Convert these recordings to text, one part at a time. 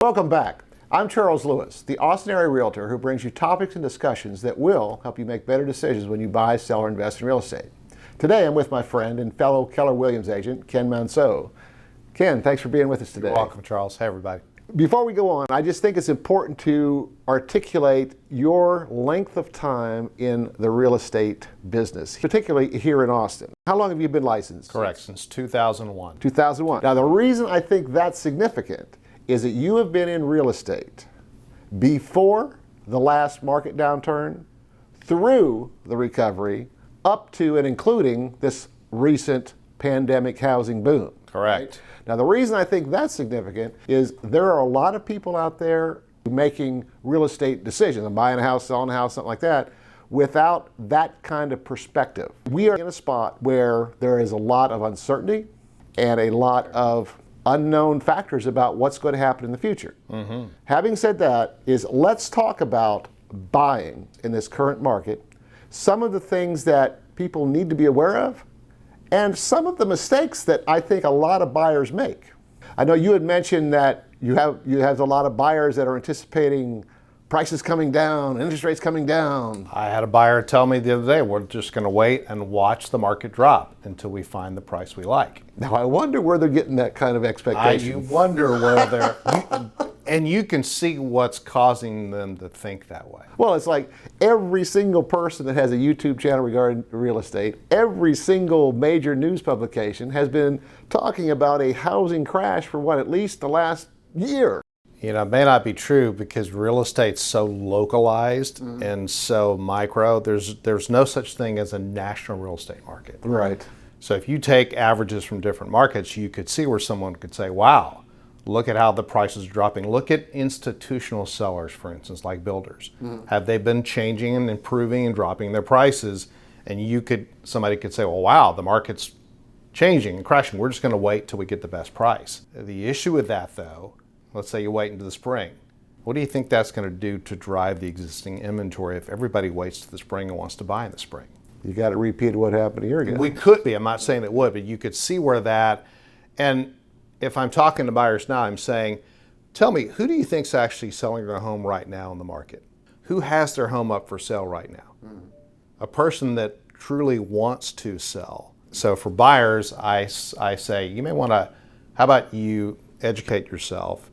Welcome back. I'm Charles Lewis, the Austin area realtor who brings you topics and discussions that will help you make better decisions when you buy, sell, or invest in real estate. Today I'm with my friend and fellow Keller Williams agent, Ken Manceaux. Ken, thanks for being with us today. You're welcome, Charles. Hey, everybody. Before we go on, I just think it's important to articulate your length of time in the real estate business, particularly here in Austin. How long have you been licensed? Correct, since 2001. 2001. Now, the reason I think that's significant is that you have been in real estate before the last market downturn, through the recovery, up to and including this recent pandemic housing boom. Correct. Right? Now, the reason I think that's significant is there are a lot of people out there making real estate decisions, buying a house, selling a house, something like that, without that kind of perspective. We are in a spot where there is a lot of uncertainty and a lot of unknown factors about what's going to happen in the future. Having said that, let's talk about buying in this current market, some of the things that people need to be aware of, and some of the mistakes that I think a lot of buyers make. I know you had mentioned that you have a lot of buyers that are anticipating prices coming down, interest rates coming down. I had a buyer tell me the other day, we're just going to wait and watch the market drop until we find the price we like. Now, I wonder where they're getting that kind of expectation. You wonder where they're... And you can see what's causing them to think that way. Well, it's like every single person that has a YouTube channel regarding real estate, every single major news publication has been talking about a housing crash for at least the last year. You know, it may not be true because real estate's so localized and so micro. There's no such thing as a national real estate market. Right. So if you take averages from different markets, you could see where someone could say, wow, look at how the price is dropping. Look at institutional sellers, for instance, like builders. Have they been changing and improving and dropping their prices? And somebody could say, well, wow, the market's changing and crashing. We're just going to wait till we get the best price. The issue with that, though, let's say you wait into the spring. What do you think that's going to do to drive the existing inventory if everybody waits to the spring and wants to buy in the spring? You got to repeat what happened a year ago. We could be. I'm not saying it would, but you could see where that, and if I'm talking to buyers now, I'm saying, tell me, who do you think's actually selling their home right now in the market? Who has their home up for sale right now? A person that truly wants to sell. So for buyers, I say, you may want to, how about you educate yourself?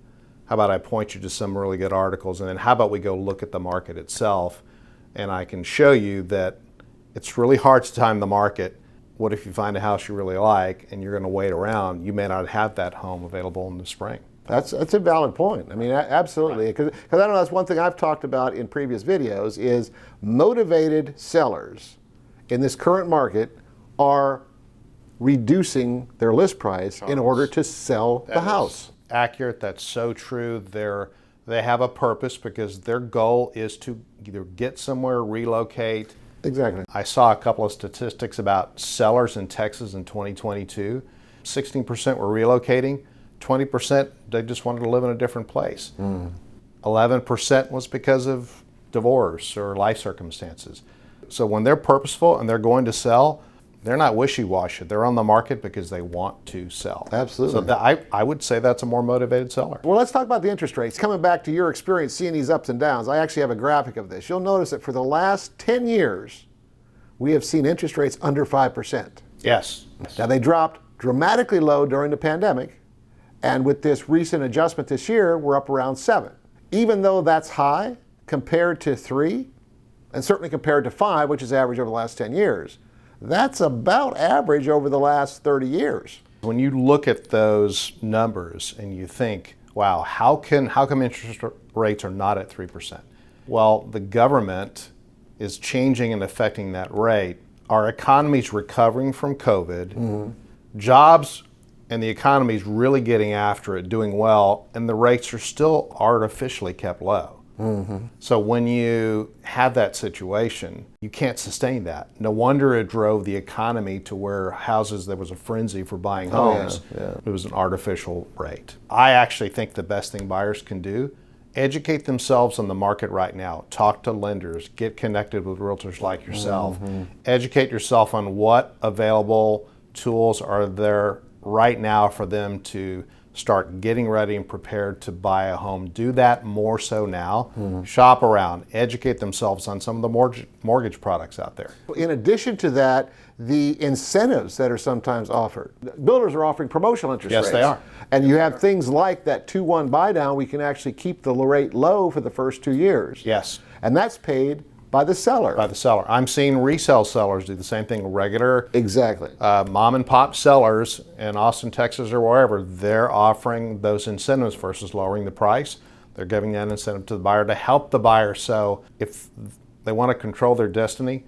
How about I point you to some really good articles, and then how about we go look at the market itself, and I can show you that it's really hard to time the market. What if you find a house you really like and you're going to wait around? You may not have that home available in the spring. That's a valid point. I mean, absolutely. Because I know that's one thing I've talked about in previous videos is motivated sellers in this current market are reducing their list price in order to sell the house. Accurate. That's so true. They have a purpose because their goal is to either get somewhere, relocate. Exactly. I saw a couple of statistics about sellers in Texas in 2022. 16% were relocating. 20% they just wanted to live in a different place. 11% was because of divorce or life circumstances. So when they're purposeful and they're going to sell, they're not wishy-washy. They're on the market because they want to sell. Absolutely. So I would say that's a more motivated seller. Well, let's talk about the interest rates. Coming back to your experience seeing these ups and downs, I actually have a graphic of this. You'll notice that for the last 10 years, we have seen interest rates under 5%. Yes. Now, they dropped dramatically low during the pandemic, and with this recent adjustment this year, we're up around 7. Even though that's high compared to 3, and certainly compared to 5, which is average over the last 10 years, that's about average over the last 30 years. When you look at those numbers and you think, wow, how come interest rates are not at 3%? Well, the government is changing and affecting that rate. Our economy's recovering from COVID. Jobs and the economy's really getting after it, doing well, and the rates are still artificially kept low. So when you have that situation, you can't sustain that. No wonder it drove the economy to where there was a frenzy for buying homes. It was an artificial rate. I actually think the best thing buyers can do, educate themselves on the market right now. Talk to lenders, get connected with realtors like yourself. Educate yourself on what available tools are there right now for them to start getting ready and prepared to buy a home. Do that more so now. Shop around, educate themselves on some of the mortgage products out there. In addition to that, the incentives that are sometimes offered. Builders are offering promotional interest rates. Yes, they are. And you have things like that 2-1 buy down. We can actually keep the rate low for the first 2 years. Yes. And that's paid by the seller. By the seller. I'm seeing resale sellers do the same thing. Regular Exactly. mom and pop sellers in Austin, Texas, or wherever, they're offering those incentives versus lowering the price. They're giving that incentive to the buyer to help the buyer. So if they want to control their destiny,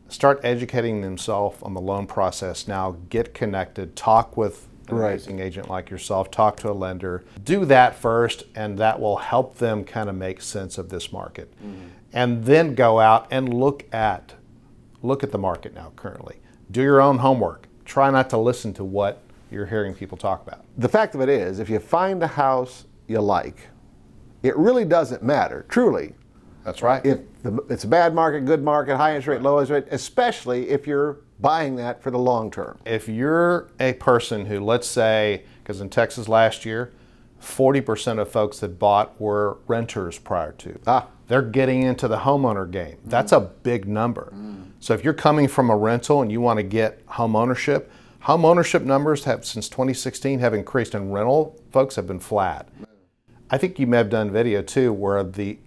start educating themselves on the loan process now. Get connected. Talk with an amazing agent like yourself. Talk to a lender. Do that first, and that will help them kind of make sense of this market. And then go out and look at the market now currently. Do your own homework. Try not to listen to what you're hearing people talk about. The fact of it is, if you find a house you like, it really doesn't matter, truly. That's right. If it's a bad market, good market, high interest rate, low interest rate, especially if you're buying that for the long term. If you're a person who, let's say, because in Texas last year, 40% of folks that bought were renters prior to. They're getting into the homeowner game. That's a big number. So if you're coming from a rental and you want to get home ownership numbers have since 2016 have increased, and rental folks have been flat. I think you may have done video too where the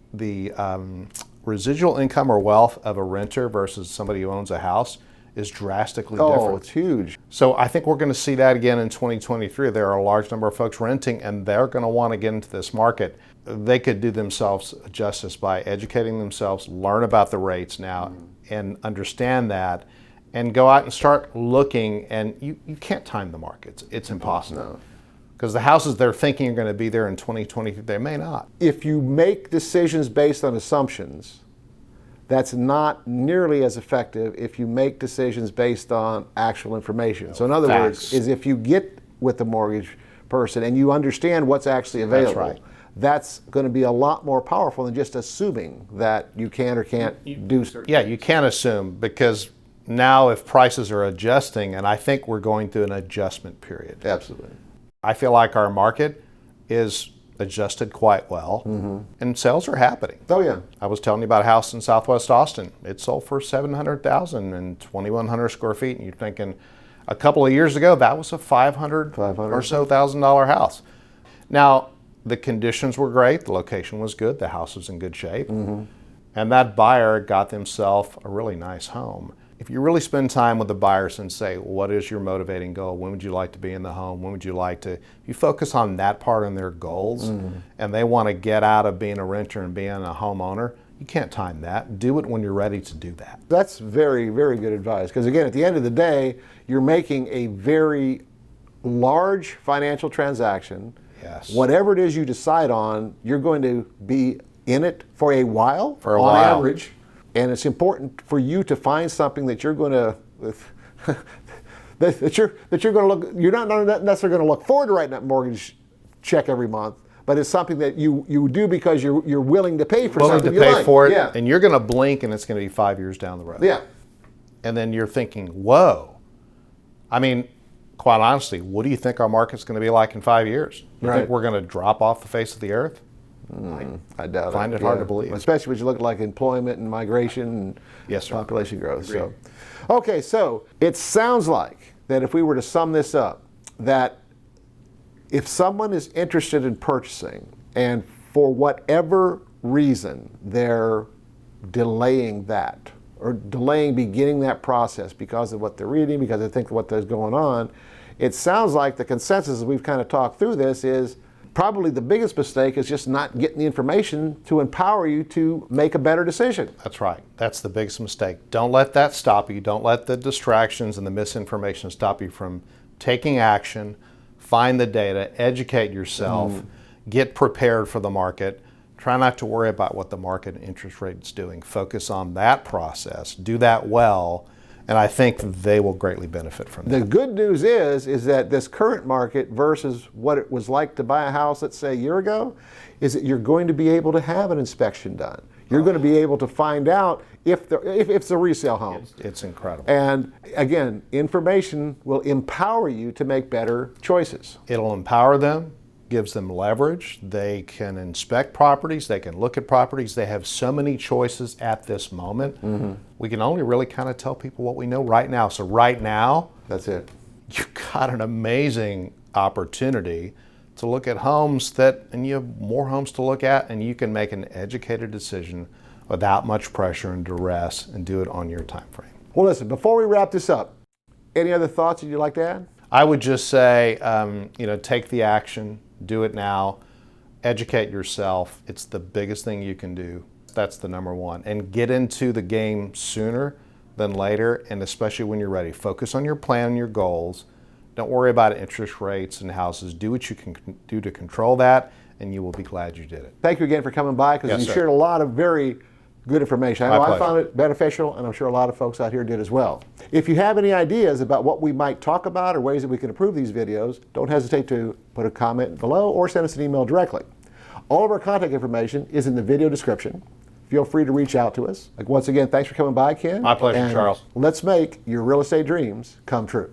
residual income or wealth of a renter versus somebody who owns a house is drastically different. Oh, it's huge. So I think we're going to see that again in 2023. There are a large number of folks renting, and they're going to want to get into this market. They could do themselves justice by educating themselves, learn about the rates now, and understand that, and go out and start looking. And you can't time the markets. It's impossible. Because the houses they're thinking are going to be there in 2023, they may not. If you make decisions based on assumptions, that's not nearly as effective if you make decisions based on actual information. So in other words, is if you get with the mortgage person and you understand what's actually available, that's going to be a lot more powerful than just assuming that you can or can't do certain things. You can't assume, because now if prices are adjusting, and I think we're going through an adjustment period. Absolutely. I feel like our market is adjusted quite well, and sales are happening. Oh yeah. I was telling you about a house in Southwest Austin. It sold for $700,000 and 2,100 square feet, and you're thinking a couple of years ago that was a $500 or so thousand house. Now the conditions were great, the location was good, the house was in good shape, and that buyer got themselves a really nice home. If you really spend time with the buyers and say, what is your motivating goal? When would you like to be in the home? When would you like to? You focus on that part and their goals, and they want to get out of being a renter and being a homeowner, you can't time that. Do it when you're ready to do that. That's very, very good advice. Because again, at the end of the day, you're making a very large financial transaction. Yes. Whatever it is you decide on, you're going to be in it for a while, on average. And it's important for you to find something that you're going to that you're going to look. You're not necessarily going to look forward to writing that mortgage check every month, but it's something that you do because you're willing to pay for something you like. Willing to pay for it, yeah. And you're going to blink, and it's going to be 5 years down the road. Yeah. And then you're thinking, whoa. I mean, quite honestly, what do you think our market's going to be like in 5 years? You think we're going to drop off the face of the earth? I doubt it. Find it hard to believe. Especially when you look at like employment and migration and population growth. Agreed. So, okay, so it sounds like that if we were to sum this up, that if someone is interested in purchasing and for whatever reason they're delaying that or delaying beginning that process because of what they're reading, because they think what there's going on, it sounds like the consensus as we've kind of talked through this is probably the biggest mistake is just not getting the information to empower you to make a better decision. That's right. That's the biggest mistake. Don't let that stop you. Don't let the distractions and the misinformation stop you from taking action. Find the data, educate yourself, get prepared for the market. Try not to worry about what the market and interest rate is doing. Focus on that process. Do that well, and I think they will greatly benefit from that. The good news is that this current market versus what it was like to buy a house, let's say a year ago, is that you're going to be able to have an inspection done. You're going to be able to find out if it's a resale home. It's incredible. And again, information will empower you to make better choices. It'll empower them, gives them leverage. They can inspect properties. They can look at properties. They have so many choices at this moment. We can only really kind of tell people what we know right now. So right now, That's it. you've got an amazing opportunity to look at homes and you have more homes to look at, and you can make an educated decision without much pressure and duress and do it on your time frame. Well, listen, before we wrap this up, any other thoughts that you'd like to add? I would just say, take the action, do it now, educate yourself. It's the biggest thing you can do. That's the number one. And get into the game sooner than later, and especially when you're ready. Focus on your plan and your goals. Don't worry about interest rates and houses. Do what you can do to control that, and you will be glad you did it. Thank you again for coming by, because you shared a lot of very good information. I know I found it beneficial, and I'm sure a lot of folks out here did as well. If you have any ideas about what we might talk about or ways that we can improve these videos, don't hesitate to put a comment below or send us an email directly. All of our contact information is in the video description. Feel free to reach out to us. Once again, thanks for coming by, Ken. My pleasure, and Charles. Let's make your real estate dreams come true.